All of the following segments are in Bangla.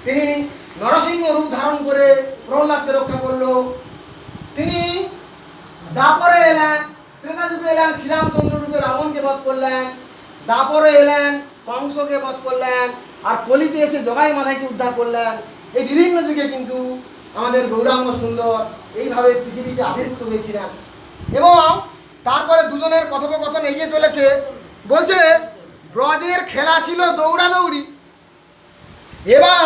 তিনি নরসিংহ রূপ ধারণ করে প্রহ্লাদকে রক্ষা করলো। তিনি দাপরে এলেন, ত্রেতা যুগে এলেন, শ্রীরামচন্দ্র রূপে রাবণকে বধ করলেন। দাপরে এলেন, কংসকে বধ করলেন। আর কলিতে এসে জগাই মাথাইকে উদ্ধার করলেন। এই বিভিন্ন যুগে কিন্তু আমাদের গৌরাঙ্গ সুন্দর এইভাবে পৃথিবীতে আবির্ভূত হয়েছিলেন। এবং তারপরে দুজনের কথোপকথন এগিয়ে চলেছে। বলছে ব্রজের খেলা ছিল দৌড়াদৌড়ি, এবার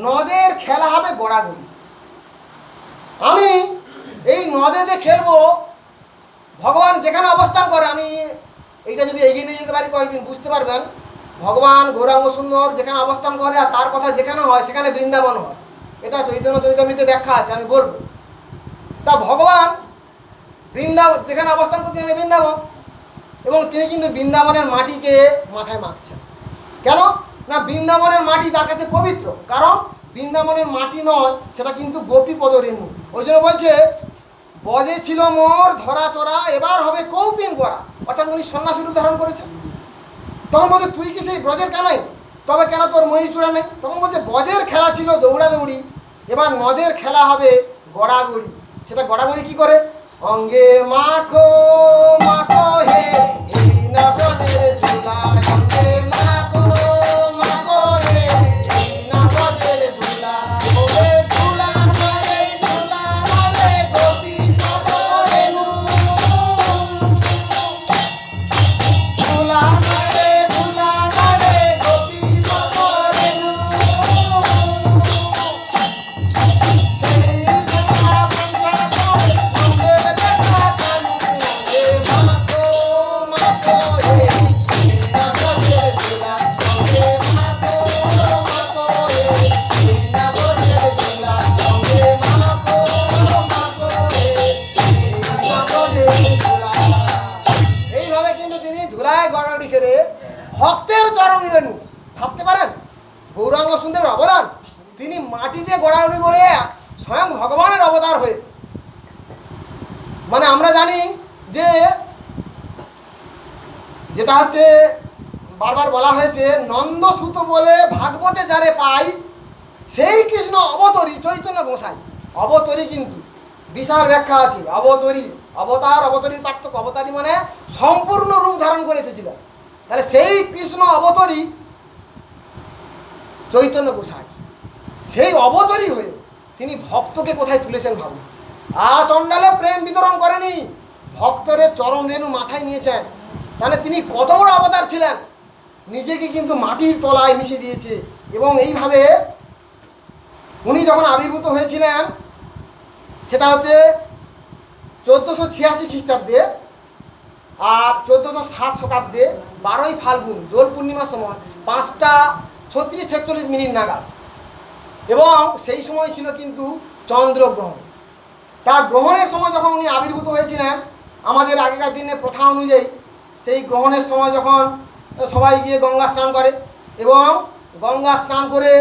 নদের খেলা হবে গড়াগড়ি। আমি এই নদে যে খেলবো, ভগবান যেখানে অবস্থান করে, আমি এইটা যদি এগিয়ে নিয়ে যেতে পারি কয়েকদিন বুঝতে পারবেন। ভগবান গৌরাঙ্গ সুন্দর যেখানে অবস্থান করে আর তার কথা যেখানে হয় সেখানে বৃন্দাবন হয়। এটা চৈতন্য চরিতামৃতে ব্যাখ্যা আছে, আমি বলবো। তা ভগবান বৃন্দাবন যেখানে অবস্থান করছে সেখানে বৃন্দাবন, এবং তিনি কিন্তু বৃন্দাবনের মাটিকে মাথায় মাখছেন। কেন না, বৃন্দাবনের মাটি তার কাছে পবিত্র, কারণ বৃন্দাবনের মাটি নয়, সেটা কিন্তু গোপীপদ রেণু। ওই জন্য বলছে বজে ছিল মোর ধরা চড়া, এবার হবে কৌপিন করা। অর্থাৎ উনি সন্ন্যাসী রূপ ধারণ করেছেন। তখন বলছে তুই কি সেই ব্রজের কানাই, তবে কেন তোর ময়ূর চূড়া নেই? তখন বলছে ব্রজের খেলা ছিল দৌড়াদৌড়ি, এবার নদের খেলা হবে গড়াগড়ি। সেটা গড়াগড়ি কি করে? অঙ্গে মাখো মাখো হে না ব্রজের চূড়া, অঙ্গে মাখো মাখো হে না ব্রজের চূড়া, ওরে চূড়া মানে গোপী পদ রেণু, চূড়া মানে গোপী পদ রেণু, সেই কথা বঞ্চা করে অঙ্গের ব্যথা কানু, হে মাখো মাখো হে না ব্রজের চূড়া, অঙ্গে মাখো মাখো হে না ব্রজের চূড়া, অঙ্গে মাখো মাখো হে না ব্রজের চূড়া। এইভাবে কিন্তু তিনি ধুলায় গড়াগড়ি খেলে ভক্তের চরণ রেণু। ভাবতে পারেন গৌরাঙ্গ সুন্দরের অবদান, তিনি মাটিতে গড়াগড়ি করে স্বয়ং ভগবানের অবতার হয়ে। মানে আমরা জানি যে যেটা হচ্ছে বারবার বলা হয়েছে, নন্দসুত বলে ভাগবতে যারে পাই, সেই কৃষ্ণ অবতরী চৈতন্য গোসাই। অবতরী কিন্তু বিশাল ব্যাখ্যা আছে। অবতরী, অবতার, অবতরীর পার্থক্য। অবতারী মানে সম্পূর্ণ রূপ ধারণ করে এসেছিলেন। তাহলে সেই কৃষ্ণ অবতরী চৈতন্য গোসাই, সেই অবতরী হয়ে তিনি ভক্তকে কোথায় তুলেছেন ভাবুন। চণ্ডালে প্রেম বিতরণ করেনি, ভক্তরের চরণ রেণু মাথায় নিয়েছেন। তাহলে তিনি কত বড় অবতার ছিলেন, নিজেকে কিন্তু মাটির তলায় মিশে দিয়েছে। এবং এইভাবে উনি যখন আবির্ভূত হয়েছিলেন সেটা হচ্ছে 1486 খ্রিস্টাব্দে, আর 1407 শতাব্দে 12ই ফাল্গুন দোল পূর্ণিমার সময় 5:36-46 নাগাদ। এবং সেই সময় ছিল কিন্তু চন্দ্রগ্রহণ। তার গ্রহণের সময় যখন উনি আবির্ভূত হয়েছিলেন, আমাদের আগেকার দিনে প্রথা অনুযায়ী সেই গ্রহণের সময় যখন সবাই গিয়ে গঙ্গা স্নান করে, এবং গঙ্গা স্নান করে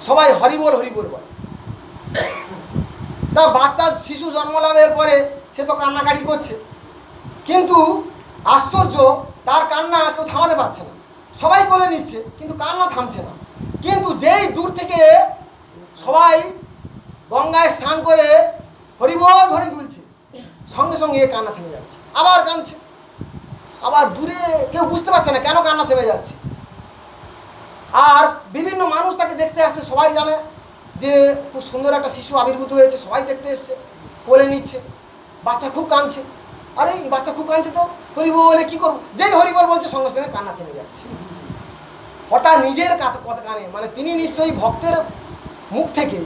সবাই হরিবোল হরিবোল বলে। তা বাচ্চা শিশু জন্মলাভের পরে সে তো কান্নাকাটি করছে, কিন্তু আশ্চর্য তার কান্না কেউ থামাতে পারছে না। সবাই কোলে নিচ্ছে কিন্তু কান্না থামছে না। কিন্তু যেই দূর থেকে সবাই গঙ্গায় স্নান করে হরিবোল ধ্বনি তুলছে, সঙ্গে সঙ্গে এ কান্না থেমে যাচ্ছে, আবার কাঁদছে। আবার দূরে কেউ বুঝতে পারছে না কেন কান্না থেমে যাচ্ছে। আর বিভিন্ন মানুষ তাকে দেখতে আসছে, সবাই জানে যে খুব সুন্দর একটা শিশু আবির্ভূত হয়েছে, সবাই দেখতে এসছে, কোলে নিচ্ছে। বাচ্চা খুব কাঁদছে, আরে এই বাচ্চা খুব কাঁদছে, তো হরিবল বলে কী করবো? যেই হরিবল বলছে সঙ্গে সঙ্গে কান্না থেমে যাচ্ছে। অর্থাৎ নিজের কথা কানে, মানে তিনি নিশ্চয়ই ভক্তের মুখ থেকে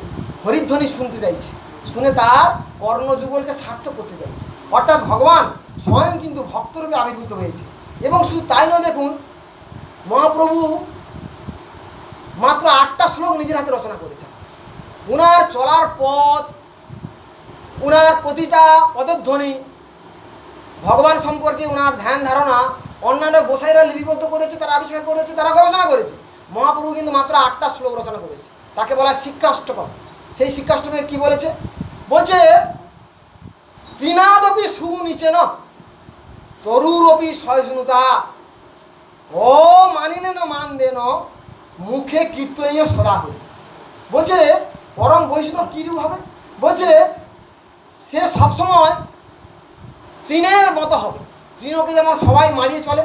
হরিধ্বনি শুনতে চাইছে, শুনে তার কর্ণযুগলকে সার্থক করতে চাইছে। অর্থাৎ ভগবান স্বয়ং কিন্তু ভক্তরূপে আবির্ভূত হয়েছে। এবং শুধু তাই নয়, দেখুন মহাপ্রভু মাত্র 8টা শ্লোক নিজের হাতে রচনা করেছেন। উনার চলার পথ, উনার প্রতিটা পদধ্বনি, ভগবান সম্পর্কে উনার ধ্যান ধারণা অন্যান্য গোসাইরা লিপিবদ্ধ করেছে, তারা আবিষ্কার করেছে, তারা গবেষণা করেছে। মহাপ্রভু কিন্তু মাত্র 8টা শ্লোক রচনা করেছে, তাকে বলা হয় শিক্ষাষ্টকম। সেই শিক্ষাষ্টকে কি বলেছে? বলছে তৃণাদপি সুনিচেন তরুরপি সহিষ্ণুতা। ও মানিনে না মান দেন মুখে কীর্তনীয় সদা হরি। বলছে পরম বৈষ্ণব কীরূপ হবে? বলছে সে সবসময় তৃণের মতো হবে। তৃণকে যেমন সবাই মারিয়ে চলে,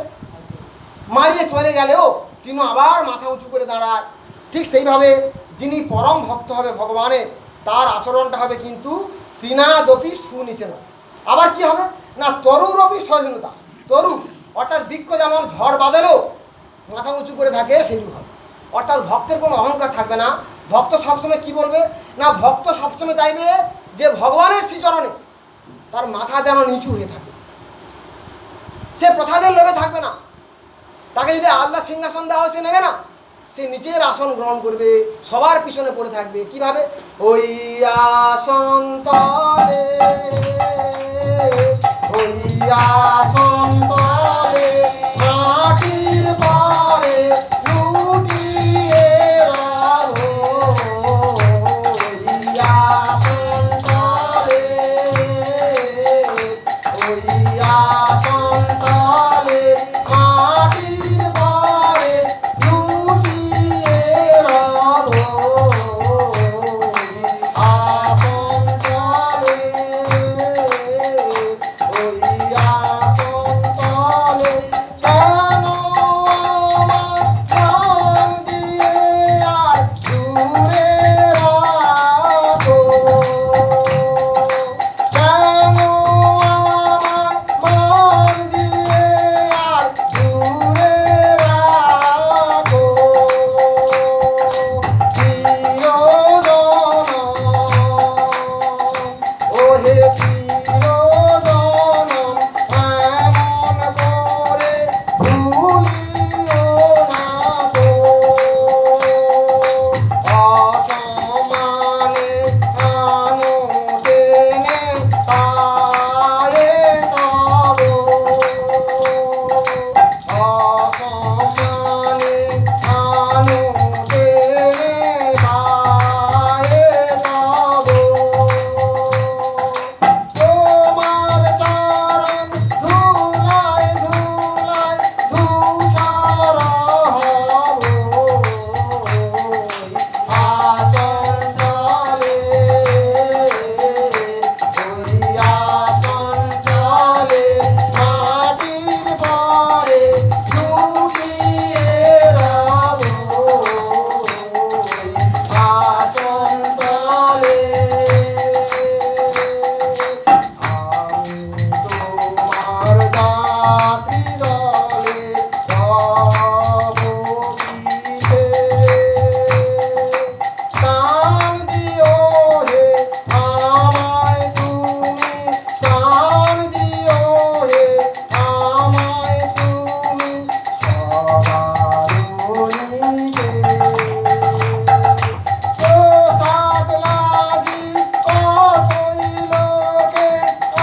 মারিয়ে চলে গেলেও তৃণ আবার মাথা উঁচু করে দাঁড়ায়, ঠিক সেইভাবে যিনি পরম ভক্ত হবে ভগবানের, তার আচরণটা হবে কিন্তু তৃণাদপি সুনিচেন। আবার কি হবে না তরুরপি সহিষ্ণুতা। তরু অর্থাৎ বৃক্ষ যেমন ঝড় বাদলেও মাথা উঁচু করে থাকে সেইরূপ হবে। অর্থাৎ ভক্তের কোনো অহংকার থাকবে না। ভক্ত সবসময় কি বলবে না, ভক্ত সবসময় চাইবে যে ভগবানের শ্রীচরণে তার মাথা যেন নিচু হয়ে থাকে। সে প্রসাদের লোভে থাকবে না। তাকে যদি আল্লাহ সিংহাসন দেওয়া হয় সে নেবে না, সে নিচের আসন গ্রহণ করবে, সবার পিছনে পড়ে থাকবে। কিভাবে? ওই আসন তলে, ওই আসন তলে মাটির পরে লুটিয়ে রবো, ওই আসন তলে, ওই আসন তলে মাটির পরে লুটিয়ে রবো, আসন তলে, ওই আসন তলে কেন আমার প্রাণ দিয়ে আর দূরে রাখো, কেন আমার মন দিয়ে আর দূরে রাখো, চিরজনম ওহে চিরজনম এমন করে ভুলিও না গো, অসমানে আনো টেনে পায়ে তব, অসমানে আনো টেনে পায়ে তব, তোমার চরণ ধুলায় ধুলায় ধূসর হব, আসন তলে, ওই আসন তলে মাটির পরে লুটিয়ে রবো, আসন তলে আমি তোমার যাত্রী দলে রব কিসে, প্রাণ দিও হে আমায় তুমি, প্রাণ দিও হে আমায় তুমি সবার নিতে, প্রসাদ লাগি কতই লোকে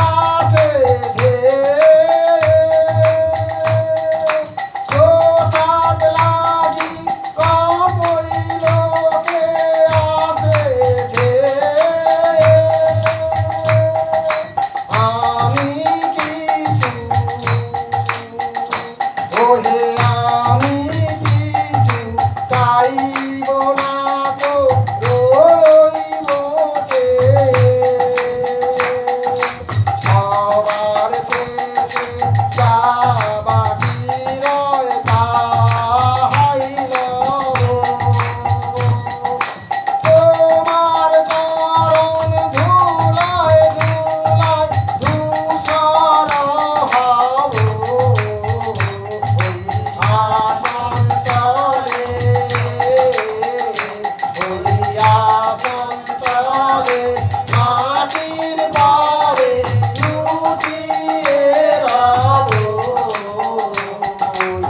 আসে ধেয়ে, প্রসাদ লাগি কতই লোকে আসে ধেয়ে, আমি কিছু ওহে আমি কিছু চাইব না তো রইব চেয়ে, সবার শেষে যা বাকি রয় তাহাই লব, তোমার চরণ ধুলায় ধুলায় ধূসর হব, আসন তলে, ওই আসন তলে মাটির পরে লুটিয়ে রবো, ওই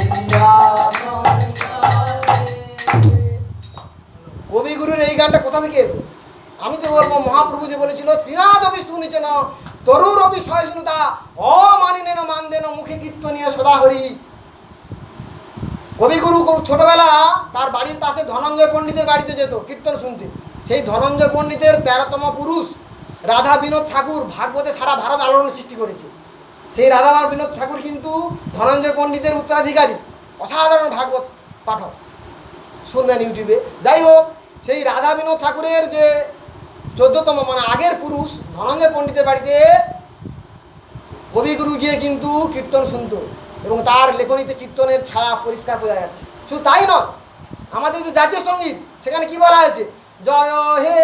আসন তলে। কবিগুরুর এই গানটা কোথা থেকে এলো? আমি তো বলবো মহাপ্রভু যে বলেছিল তৃণাদপি সুনিচেন তরুরপি সহিষ্ণুতা অমানিনেন মানদেন মুখে কীর্তনীয় সদা হরি। কবিগুরু ছোটবেলা তার বাড়ির পাশে ধনঞ্জয় পণ্ডিতের বাড়িতে যেত কীর্তন শুনতে। সেই ধনঞ্জয় পণ্ডিতের 13তম পুরুষ রাধা বিনোদ ঠাকুর ভাগবতে সারা ভারত আলোড়ন সৃষ্টি করেছে। সেই রাধা বিনোদ ঠাকুর কিন্তু ধনঞ্জয় পণ্ডিতের উত্তরাধিকারী। অসাধারণ ভাগবত পাঠক, শুনবেন ইউটিউবে। যাই হোক, সেই রাধা বিনোদ ঠাকুরের যে 14তম মানে আগের পুরুষ ধনঞ্জয় পণ্ডিতের বাড়িতে কবিগুরু গিয়ে কিন্তু কীর্তন শুনত এবং তার লেখনীতে কীর্তনের ছায়া পরিষ্কার বোঝা যাচ্ছে। শুধু তাই নয়, আমাদের যে জাতীয় সঙ্গীত সেখানে কি বলা হয়েছে, জয় হে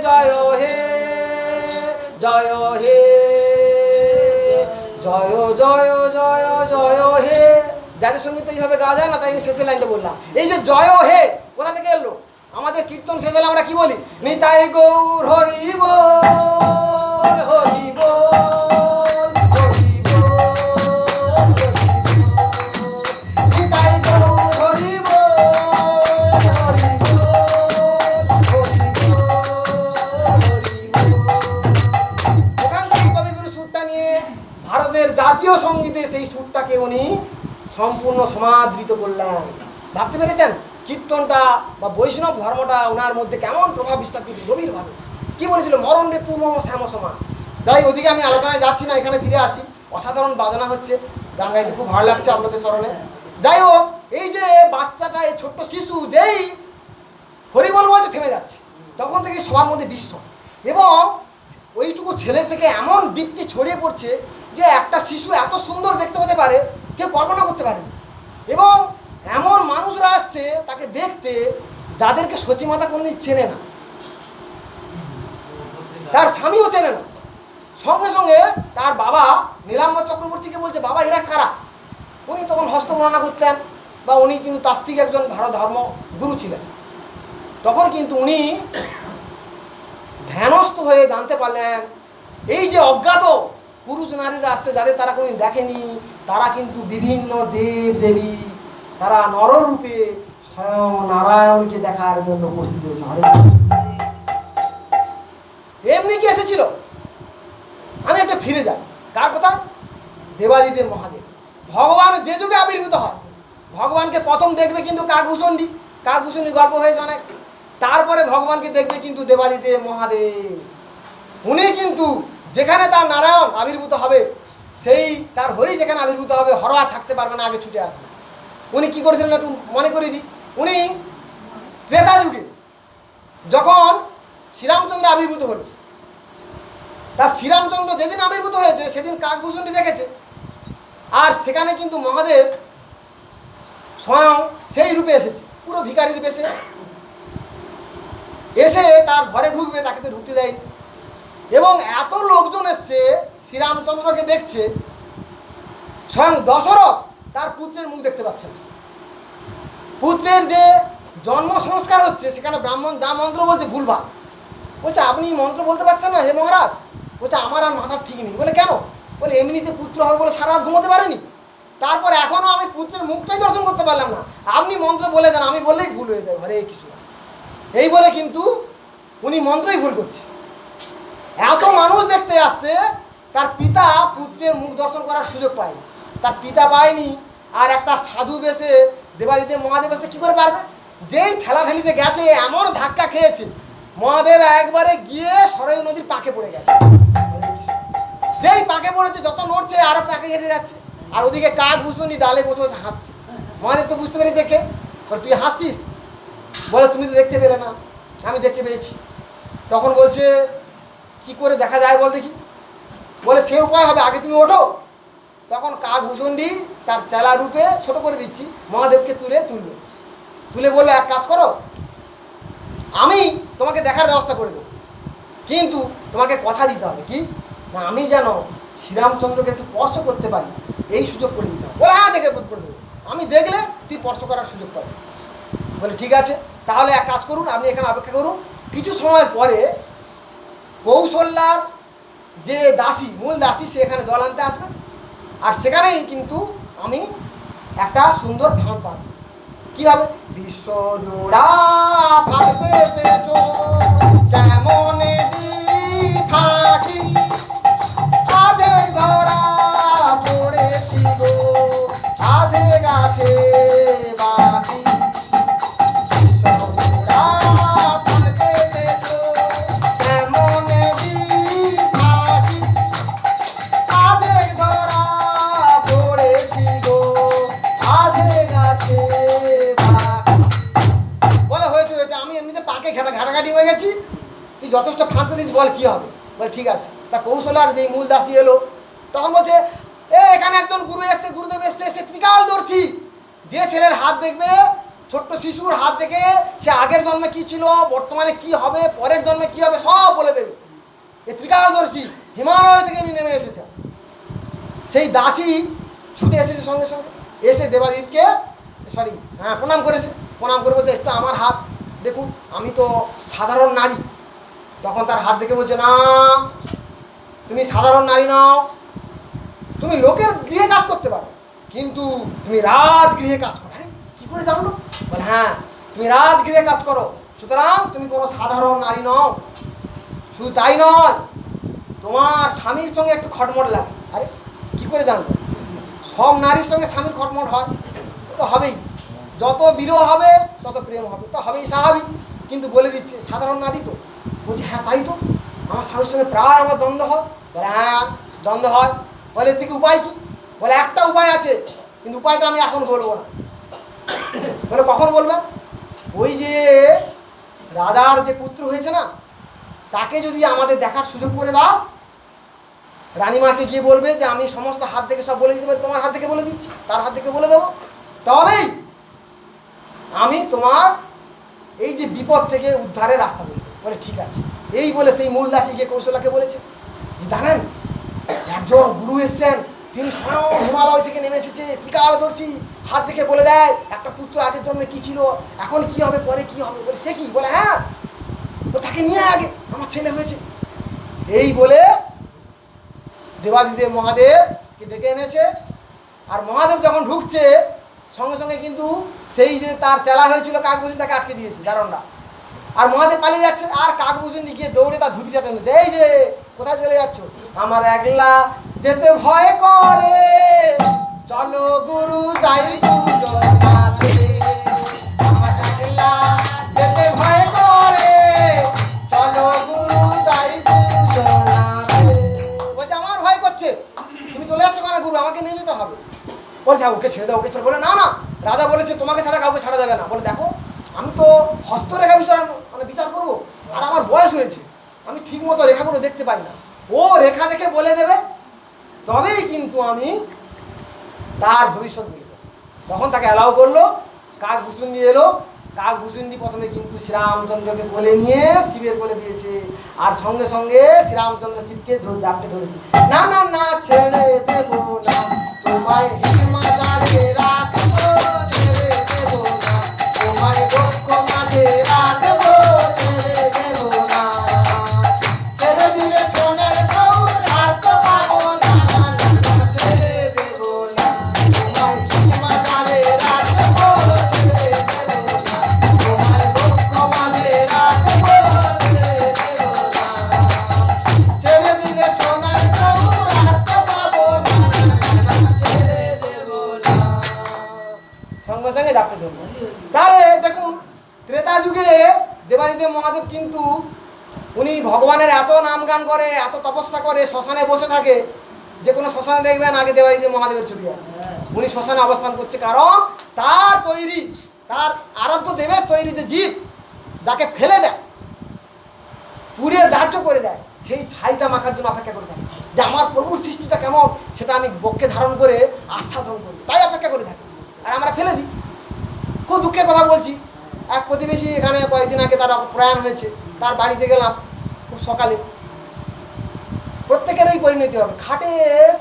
জয় হে জয় হে জয় জয় জয় জয় হে। জাতীয় সঙ্গীত তো এইভাবে গাওয়া যায় না, তাই আমি শেষের লাইনটা বললাম। এই যে জয় হে কোথা থেকে এলো? আমাদের কীর্তন শেষ হলে আমরা কি বলি, নিতাই গৌর হরি বল হরি বল হরি বল নিতাই গৌর হরি বল হরি বল হরি বল। ওখান থেকে কবিগুরু সুরটা নিয়ে ভারতের জাতীয় সঙ্গীতে সেই সুরটাকে উনি সম্পূর্ণ সমাদৃত করলেন। ভাবতে পেরেছেন কীর্তনটা বা বৈষ্ণব ধর্মটা ওনার মধ্যে কেমন প্রভাব বিস্তার করছে গভীরভাবে। কি বলেছিল, মরণ রে তু মম শ্যাম সমা। যাই ওদিকে আমি আলোচনায় যাচ্ছি না, এখানে ফিরে আসি। অসাধারণ বাজনা হচ্ছে, গান গাইতে খুব ভালো লাগছে আপনাদের চরণে। যাই হোক, এই যে বাচ্চাটা, এই ছোট্ট শিশু যেই হরিবল বলছে থেমে যাচ্ছে, তখন থেকে সবার মধ্যে বিস্ময় এবং ওইটুকু ছেলে থেকে এমন দীপ্তি ছড়িয়ে পড়ছে যে একটা শিশু এত সুন্দর দেখতে হতে পারে কেউ কল্পনা করতে পারে। এবং এমন মানুষরা আসছে তাকে দেখতে যাদেরকে সচিমাতা কোনোদিন চেনে না, তার স্বামীও চেনে না। সঙ্গে সঙ্গে তার বাবা নীলাম্বর চক্রবর্তীকে বলছে, বাবা এরা কারা? উনি তখন হস্তগণনা করতেন বা উনি কিন্তু তাত্ত্বিক একজন ভারত ধর্ম গুরু ছিলেন। তখন কিন্তু উনি ধ্যানস্থ হয়ে জানতে পারলেন এই যে অজ্ঞাত পুরুষ নারীরা আসছে যাদের তারা কোনোদিন দেখেনি, তারা কিন্তু বিভিন্ন দেব দেবী, তারা নররূপে স্বয়ং নারায়ণকে দেখার জন্য উপস্থিত হয়েছে। হরে এমনি কি এসেছিল? আমি একটা ফিরে যাই, কার কথা? দেবাদিদেব মহাদেব। ভগবান যে যুগে আবির্ভূত হয়, ভগবানকে প্রথম দেখবে কিন্তু কাকভূষণী, কাকভূষণীর গল্প হয়েছে অনেক। তারপরে ভগবানকে দেখবে কিন্তু দেবাদিদেব মহাদেব। উনি কিন্তু যেখানে তার নারায়ণ আবির্ভূত হবে, সেই তার হরি যেখানে আবির্ভূত হবে, হর আর থাকতে পারবে না, আগে ছুটে আসবে। উনি কি করেছিলেন একটু মনে করে দিই। উনি ত্রেতা যুগে যখন শ্রীরামচন্দ্র আবির্ভূত হল, তার শ্রীরামচন্দ্র যেদিন আবির্ভূত হয়েছে সেদিন কাকভূষণী দেখেছে, আর সেখানে কিন্তু মহাদেব স্বয়ং সেই রূপে এসেছে, পুরো ভিখারি রূপে এসে তার ঘরে ঢুকবে, তাকে তো ঢুকতে দেয়নি। এবং এত লোকজন এসছে শ্রীরামচন্দ্রকে দেখছে, স্বয়ং দশরথ তার পুত্রের মুখ দেখতে পাচ্ছে না। পুত্রের যে জন্ম সংস্কার হচ্ছে সেখানে ব্রাহ্মণ যা মন্ত্র বলছে ভুলভাল। বলছে, আপনি মন্ত্র বলতে পারছেন না হে মহারাজ? বলছে, আমার আর মাথার ঠিক নেই। বলে, কেন? বলে, এমনিতে পুত্র হবে বলে সারা রাত ঘুমোতে পারেনি, তারপর এখনও আমি পুত্রের মুখটাই দর্শন করতে পারলাম না। আপনি মন্ত্র বলে দেন, আমি বললেই ভুল হয়ে যাবে, হরে কৃষ্ণ। এই বলে কিন্তু উনি মন্ত্রই ভুল করছে। এত মানুষ দেখতে আসছে, তার পিতা পুত্রের মুখ দর্শন করার সুযোগ পায়নি, তার পিতা পায়নি। আর একটা সাধু বেশে দেবাদিদেব মহাদেব এসে কী করে পারবে? যেই ঠেলাঠেলিতে গেছে এমন ধাক্কা খেয়েছে, মহাদেব একবারে গিয়ে সরয়ূ নদীর পাকে পড়ে গেছে। যেই পাকে পড়েছে, যত নড়ছে আরো পাকে হেঁটে যাচ্ছে। আর ওদিকে কাকভূষণী ডালে বসে বসে হাসছে। মহাদেব তো বুঝতে পেরেছে কে, তুই হাসছিস? বলে, তুমি তো দেখতে পেলে না, আমি দেখতে পেয়েছি। তখন বলছে, কি করে দেখা যায় বল দেখি? বলে, সে উপায় হবে, আগে তুমি ওঠো। তখন কাকভূষণী তার চেলা রূপে, ছোট করে দিচ্ছি, মহাদেবকে তুলে বললো, এক কাজ করো, আমি তোমাকে দেখার ব্যবস্থা করে দেবো, কিন্তু তোমাকে কথা দিতে হবে। কি না, আমি যেন শ্রীরামচন্দ্রকে একটু স্পর্শ করতে পারি, এই সুযোগ করে দিতে হবে। বলে, হ্যাঁ দেখে করে দেবো, আমি দেখলে তুই স্পর্শ করার সুযোগ পাবি। বলে, ঠিক আছে, তাহলে এক কাজ করুন, আপনি এখানে অপেক্ষা করুন। কিছু সময়ের পরে কৌশল্যার যে দাসী, মূল দাসী, সে এখানে জল আনতে আসবে, আর সেখানেই কিন্তু আমি একটা সুন্দর ফাঁদ পাবো। কীভাবে? বিশ্বজোড়া ফাঁদ পেতেছ কেমন ফাঁকি, আধে ধরা পড়েছি গো, আধে গাছে বাকি। বিশ্বজোড়া ফাঁদ পেতেছ কেমন ফাঁকি, আধে ধরা পড়েছি গো, ঘাটাঘাটি হয়ে গেছি, তুই যথেষ্ট ফাঁক দিস, বল কী হবে। বলে ঠিক আছে। তা কৌশলার যেই মূল দাসী এলো, তখন বলছে এখানে একজন গুরু এসছে, গুরুদেব এসছে, সে ত্রিকালদর্শী। যে ছেলের হাত দেখবে, ছোট্ট শিশুর হাত দেখে সে আগের জন্মে কি ছিল, বর্তমানে কি হবে, পরের জন্মে কি হবে, সব বলে দেবে। এ ত্রিকালদর্শী হিমালয় থেকে নেমে এসেছে। সেই দাসী ছুটে এসেছে সঙ্গে সঙ্গে, এসে দেবাদিতকে প্রণাম করেছে। প্রণাম করে বলছে একটু আমার হাত দেখুন, আমি তো সাধারণ নারী। তখন তার হাত দেখে বলছে না, তুমি সাধারণ নারী নাও, তুমি লোকের গৃহে কাজ করতে পারো, কিন্তু তুমি রাজগৃহে কাজ করো। আরে কী করে জানলো? বলে হ্যাঁ, তুমি রাজগৃহে কাজ করো, সুতরাং তুমি কোনো সাধারণ নারী নও। শুধু তাই নয়, তোমার স্বামীর সঙ্গে একটু খটমট লাগে। আরে কী করে জানবো? সব নারীর সঙ্গে স্বামীর খটমট হয়, তো হবেই। যত বিরহ হবে তত প্রেম হবে, তো হবেই, স্বাভাবিক। কিন্তু বলে দিচ্ছে সাধারণ নারী তো। বলছে হ্যাঁ তাই তো, আমার স্বামীর সঙ্গে প্রায় আমার দ্বন্দ্ব হয়। বলে হ্যাঁ দ্বন্দ্ব হয়। বলে এর থেকে উপায় কী? বলে একটা উপায় আছে, কিন্তু উপায়টা আমি এখন বলবো না। বলে কখন বলবে? ওই যে রাজার যে পুত্র হয়েছে না, তাকে যদি আমাদের দেখার সুযোগ করে দাও, রানীমাকে গিয়ে বলবে যে আমি সমস্ত হাত থেকে সব বলে দিতে পারি, তোমার হাত থেকে বলে দিচ্ছি, তার হাত থেকে বলে দেবো, তবেই আমি তোমার এই যে বিপদ থেকে উদ্ধারের রাস্তা বলবো। বলে ঠিক আছে। এই বলে সেই মূল দাসী গিয়ে কৌশলাকে বলেছে যে জানেন, একজন গুরু এসছেন, তিনি স্বয়ং হিমালয় থেকে নেমে এসেছে, ত্রিকালদর্শী, হাত দেখে বলে দেয় একটা পুত্র আগের জন্মে কী ছিল, এখন কি হবে, পরে কি হবে। বলে সে কি? বলে হ্যাঁ, তাকে নিয়ে আগে আমার ছেলে হয়েছে। এই বলে দেবাদিদেব মহাদেবকে ডেকে এনেছে। আর মহাদেব যখন ঢুকছে, সঙ্গে সঙ্গে কিন্তু সেই যে তার চেলা হয়েছিল কাকভূষণ, তাকে আটকে দিয়েছে দারোয়ানরা। আর মহাদেব পালিয়ে যাচ্ছে, আর কাকভূষণ গিয়ে দৌড়ে তার ধুতিটা টেনে দেয়, এই যে কোথায় চলে যাচ্ছ? আমার একলা যেতে ভয় করে, চলো গুরু যাই দুজনাতে। আমার একলা যেতে ভয় করে, চলো গুরু যাই দুজনাতে। বলছে আমার ভয় করছে, তুমি চলে যাচ্ছ কেন গুরু, আমাকে নিয়ে যেতে হবে। বলছে ওকে ছেড়ে দাও, ওকে ছেড়ে। বলে না না, রাজা বলেছে তোমাকে ছাড়া কাউকে ছাড়া যাবে না। বলে দেখো, আমি তো হস্তরেখা বিচার করবো, আর আমার বয়স হয়েছে, আমি ঠিক মতো রেখাগুলো দেখতে পাই না। ও রেখা দেখে বলে দেবে, তবেই কিন্তু আমি তার ভবিষ্যৎ বলব। তখন তাকে অ্যালাউ করলো। কাকভূষুণ্ডি এলো। কাকভূষুণ্ডি প্রথমে কিন্তু শ্রীরামচন্দ্রকে কোলে নিয়ে শিবের কোলে দিয়েছে, আর সঙ্গে সঙ্গে শ্রীরামচন্দ্র শিবকে জাপটে ধরেছে। না না না, ছেড়ে দেব না তোমায়, হিমালয়ে রাখবো, ছেড়ে দেব না তোমায়, বক্ষ মাঝে রাখবো, ছেড়ে দেব না। ছেড়ে দিলে সোনার গৌর আর তো পাবো না, ছেড়ে দেব না তোমায়, হিমালয়ে রাখবো, ছেড়ে দেব না তোমায়, বক্ষ মাঝে রাখবো, ছেড়ে দেব না। ছেড়ে দিলে সোনার গৌর আর তো পাবো না, ছেড়ে দেব না। সঙ্গে সঙ্গে যাপতে ধরবো। তাহলে দেখুন, ত্রেতা যুগে দেবাদিদেব মহাদেব কিন্তু উনি ভগবানের এত নাম গান করে, এত তপস্যা করে, শ্মশানে বসে থাকে। যে কোনো শ্মশানে দেখবেন আগে দেবাদিদেব মহাদেবের ছবি আছে। উনি শ্মশানে অবস্থান করছে, কারণ তার তৈরি, তার আরাধ্য দেবের তৈরি যে জীব, যাকে ফেলে দেয়, পুড়িয়ে দাহ্য করে দেয়, সেই ছাইটা মাখার জন্য অপেক্ষা করে থাকে, যে আমার প্রভুর সৃষ্টিটা কেমন সেটা আমি বক্ষে ধারণ করে আস্বাদন করি, তাই অপেক্ষা করে থাকি। আর আমরা ফেলে দিই। খুব দুঃখের কথা বলছি, এক প্রতিবেশী এখানে কয়েকদিন আগে তার প্রয়াণ হয়েছে, তার বাড়িতে গেলাম খুব সকালে। প্রত্যেকেরই পরিণতি হবে, খাটে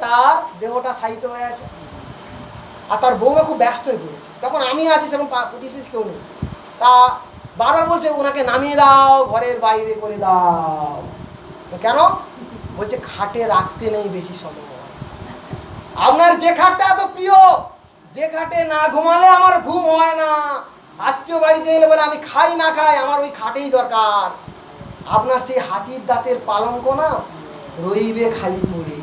তার দেহটা শায়িত হয়ে আছে, আর তার বউমা খুব ব্যস্ত হয়ে পড়েছে। তখন আমি আছি, সেরকম প্রতিবেশী কেউ নেই। তা বারবার বলছে ওনাকে নামিয়ে দাও, ঘরের বাইরে করে দাও। কেন? বলছে খাটে রাখতে নেই বেশি সময়। আপনার যে খাটটা এত প্রিয়, যে খাটে না ঘুমালে আমার ঘুম হয় না, আত্মীয় বাড়িতে এলে বলে আমি খাই না খাই, আমার ওই খাটেই দরকার। আপনার সেই হাতির দাঁতের পালঙ্ক না রইবে খালি পড়ে,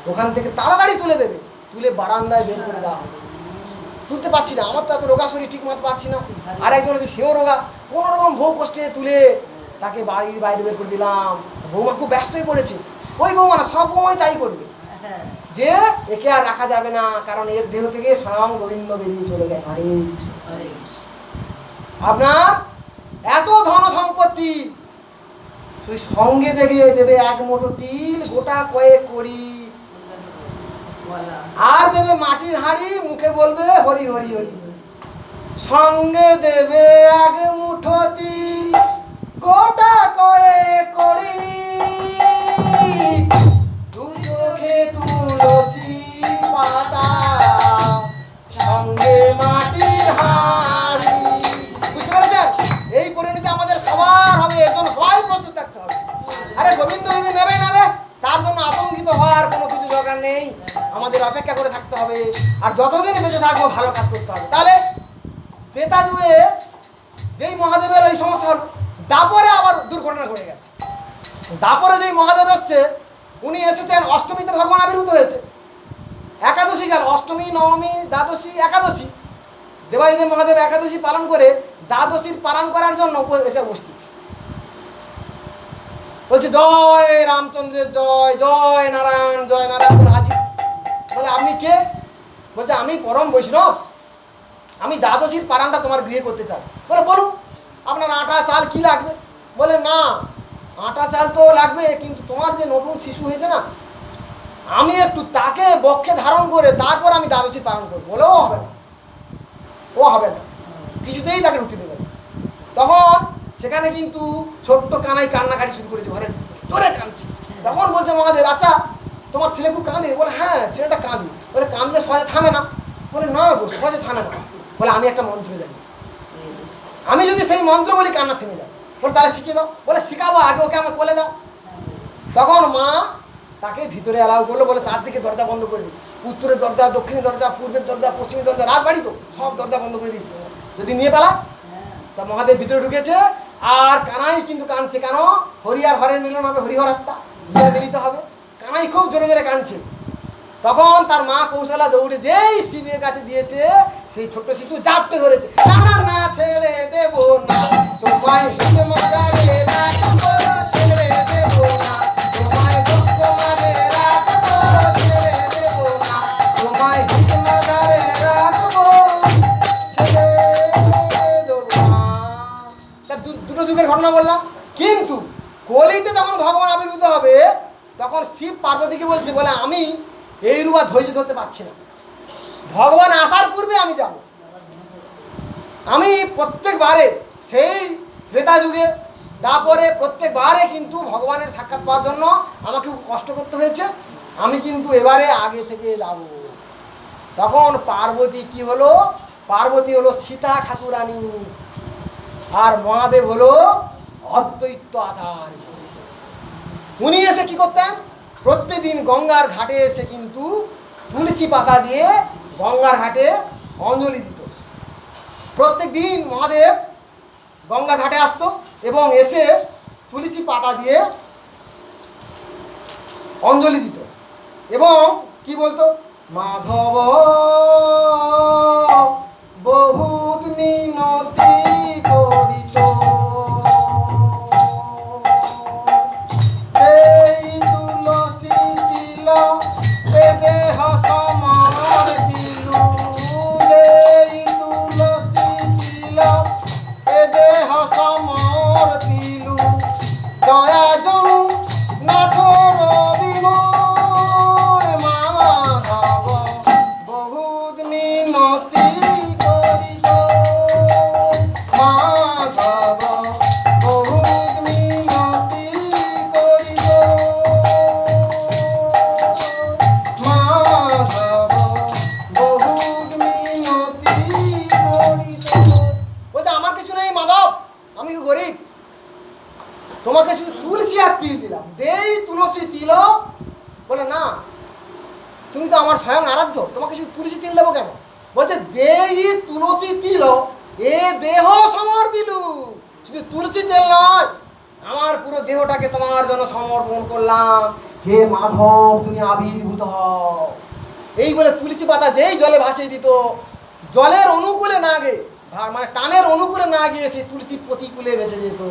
ওখান থেকে তাড়াতাড়ি তুলে দেবে, তুলে বারান্দায় বের করে দেওয়া হবে। তুলতে পারছি না, আমার তো এত রোগা শরীর ঠিক মতো পাচ্ছি না। আর একজন আছে সেও রোগা, কোনো রকম বউ কষ্টে তুলে তাকে বাড়ির বাইরে বের করে দিলাম। বৌমা খুব ব্যস্ত হয়ে পড়েছে। ওই বৌমা না, সব বৌমাই তাই করবে, যে একে আর রাখা যাবে না, কারণ এর দেহ থেকে স্বয়ং গোবিন্দ বেরিয়ে চলে গেছে। আরে আপনার এত ধন সম্পত্তি তিল, তুই সঙ্গে দেবে এক মুঠো তিল, গোটা কয়েক করি, আর দেবে মাটির হাঁড়ি, মুখে বলবে হরি হরি হরি। সঙ্গে দেবে এক মুঠো তিল, গোটা কয়েক করি, দু চোখে তুলসী পাতা, সঙ্গে মাটির হাঁড়ি। বুঝতে পেরেছেন? এই পরিণতি আমাদের সবার হবে, এর জন্য সবাই প্রস্তুত থাকতে হবে। আরে গোবিন্দ যদি নেবে তার জন্য আতঙ্কিত হওয়ার কোনো কিছু দরকার নেই, আমাদের অপেক্ষা করে থাকতে হবে, আর যতদিন বেঁচে থাকবো ভালো কাজ করতে হবে। তাহলে ত্রেতা যুগে যেই মহাদেবের ওই সমস্যা হল, দাপরে আবার দুর্ঘটনা ঘটে গেছে। দাপরে যেই মহাদেব এসছে, উনি এসেছেন অষ্টমীতে, ভগবান আবির্ভূত হয়েছে। একাদশী গেল, অষ্টমী, নবমী, দ্বাদশী, একাদশী, দেবাদিদেব মহাদেব একাদশী পালন করে দ্বাদশীর পালন করার জন্য এসে উপস্থিত। বলছে জয় রামচন্দ্রের জয়, জয় নারায়ণ বলে হাজির। বলে আপনি কে? বলছে আমি পরম বৈষ্ণব, আমি দ্বাদশীর পারানটা তোমার গৃহে করতে চাই। বলে বলুন আপনার আটা চাল কি লাগবে? বলে না, আটা চাল তো লাগবে, কিন্তু তোমার যে নতুন শিশু হয়েছে না, আমি একটু তাকে বক্ষে ধারণ করে তারপর আমি দ্বাদশী পালন করবো। বলে ও হবে না, ও হবে না, কিছুতেই তাকে ঢুকতে দেবে না। তখন সেখানে কিন্তু ছোট্ট কানাই কান্নাকাটি শুরু করেছে, ঘরের জোরে কাঁদছে। তখন বলছে মহাদেব, আচ্ছা তোমার ছেলে খুব কাঁদে? বলে হ্যাঁ, ছেলেটা কাঁদে। বলে কাঁদলে সহজে থামে না? বলে না গো, সহজে থামে না। বলে আমি একটা মন্ত্র জানি, আমি যদি সেই মন্ত্র বলি কান্না থেমে যায়। বলে তাহলে শিখিয়ে দাও। বলে শিখাবো, আগে ওকে আমাকে বলে দাও। তখন মা তাকে ভিতরে অ্যালাউ করলো। বলে তার দিকে দরজা বন্ধ করে দিই, উত্তরের দরজা, দক্ষিণের দরজা, পূর্বের দরজা, পশ্চিমের দরজা, রাজবাড়ি তো সব দরজা বন্ধ করে দিয়েছে, যদি নিয়ে পেলা। তা মহাদেব ভিতরে ঢুকেছে, আর কানাই কিন্তু কাঁদছে। কেন? হরি আর হরের মিলন হবে, হরিহর আত্মা জোরে মিলিত হবে। কানাই খুব জোরে জোরে কাঁদছে। তখন তার মা কৌশলা দৌড়ে যেই শিবের কাছে দিয়েছে, সেই ছোট্ট শিশু জাপটে ধরেছে, না না না ছেড়ে দেব না তোমায়, মজারে রাখবো, ছেড়ে দেব না তোমায়, দুঃখ মারে রাখবো, ছেড়ে দেব না তোমায়, মজারে রাখবো, ছেড়ে দেব না। দুটো যুগের ঘটনা বললাম। কিন্তু কলিতে যখন ভগবান আবির্ভূত হবে, তখন শিব পার্বতীকে বলছে, বলে আমি এই রূপা ধৈর্য ধরতে পারছি না, ভগবান আসার পূর্বে আমি যাব। আমি প্রত্যেকবারে সেই ত্রেতা যুগে, তারপরে প্রত্যেকবারে কিন্তু ভগবানের সাক্ষাৎ পাওয়ার জন্য আমাকে খুব কষ্ট করতে হয়েছে, আমি কিন্তু এবারে আগে থেকে যাব। তখন পার্বতী কি হলো? পার্বতী হলো সীতা ঠাকুরানী, আর মহাদেব হলো অদ্বৈত আচার্য। উনি এসে কি করতেন? প্রত্যেকদিন গঙ্গার ঘাটে এসে কিন্তু তুলসী পাতা দিয়ে গঙ্গার ঘাটে অঞ্জলি দিত। প্রত্যেক দিন মহাদেব গঙ্গার ঘাটে আসতো এবং এসে তুলসী পাতা দিয়ে অঞ্জলি দিত এবং কি বলতো? মাধব বহুত মিনতি করিত, এই তুলসী তিল এ দেহ সমর দিলু, এই তুলসী তিল এ দেহ সমর দিলু, দয়া জনু নাথ রবিম মাধব বহুত মিনতি করিত, মাধব বহুত মিনতি করিত, মাধব বহুত মিনতি করিত। বলছে আমার কিছু নেই মাধব, আমি কি গরিব, তোমাকে শুধু তুলসী আর তিল দিলাম, দেই তুলসী তিল। বলে না, তুমি তো আমার স্বয়ং আরাধ্য, তোমাকে শুধু তুলসী তিল দেবো কেন? বলছে দেই তুলসী তিল এ দেহ সমর্পিলু, শুধু তুলসী তেল নয়, আমার পুরো দেহটাকে তোমার জন্য সমর্পণ করলাম, হে মাধব তুমি আবির্ভূত হও। এই বলে তুলসী পাতা যেই জলে ভাসিয়ে দিত, জলের অনুকূলে না গিয়ে, মানে টানের অনুকূলে না গিয়ে সেই তুলসী প্রতিকূলে ভেসে যেত।